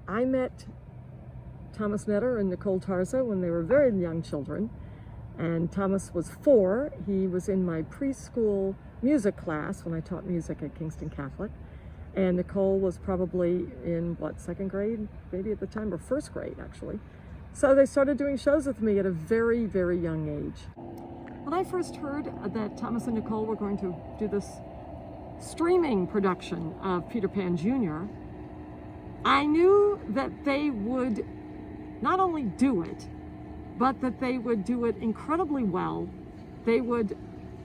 I met Thomas Netter and Nicole Tarza when they were very young children, and Thomas was 4. He was in my preschool music class when I taught music at Kingston Catholic, and Nicole was probably in, what, 2nd grade, maybe at the time, or 1st grade actually. So they started doing shows with me at a very, very young age. When I first heard that Thomas and Nicole were going to do this streaming production of Peter Pan Jr., I knew that they would not only do it, but that they would do it incredibly well. They would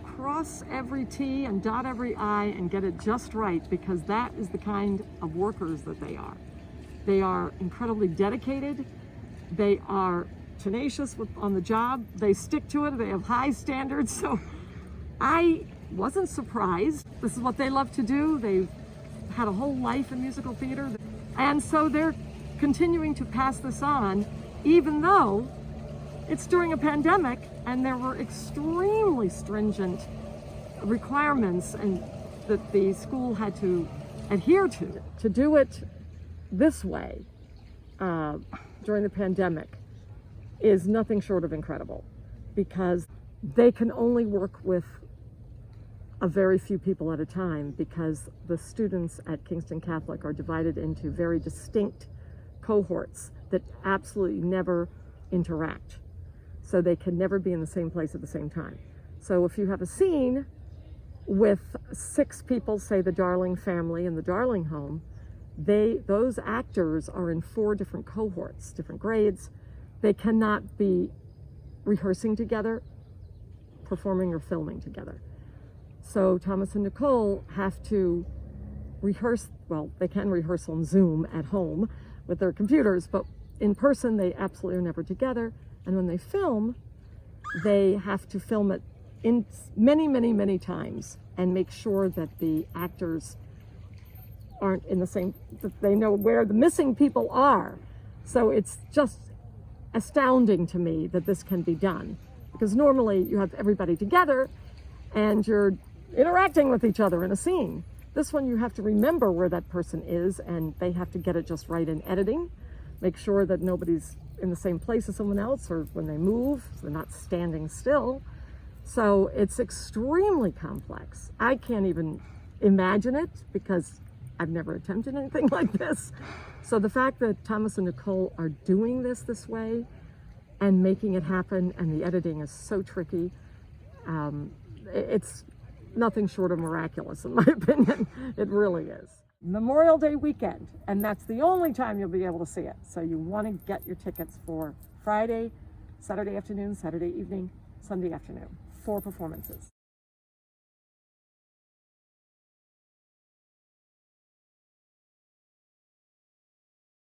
cross every T and dot every I and get it just right, because that is the kind of workers that they are. They are incredibly dedicated. They are tenacious on the job. They stick to it. They have high standards. So I wasn't surprised. This is what they love to do. They've had a whole life in musical theater. And so they're continuing to pass this on, even though it's during a pandemic and there were extremely stringent requirements and that the school had to adhere to. To do it this way during the pandemic is nothing short of incredible, because they can only work with a very few people at a time, because the students at Kingston Catholic are divided into very distinct cohorts that absolutely never interact. So they can never be in the same place at the same time. So if you have a scene with 6 people, say the Darling family in the Darling home, those actors are in 4 different cohorts, different grades. They cannot be rehearsing together, performing or filming together. So Thomas and Nicole have to rehearse, well, they can rehearse on Zoom at home with their computers, but in person they absolutely are never together. And when they film, they have to film it in many, many, many times and make sure that the actors aren't in the same, that they know where the missing people are. So it's just astounding to me that this can be done, because normally you have everybody together and you're interacting with each other in a scene. This one you have to remember where that person is, and they have to get it just right in editing, make sure that nobody's in the same place as someone else, or when they move, so they're not standing still. So it's extremely complex. I can't even imagine it because I've never attempted anything like this. So the fact that Thomas and Nicole are doing this way and making it happen, and the editing is so tricky, it's nothing short of miraculous in my opinion. It really is. Memorial Day weekend, and that's the only time you'll be able to see it. So you want to get your tickets for Friday, Saturday afternoon, Saturday evening, Sunday afternoon. 4 performances.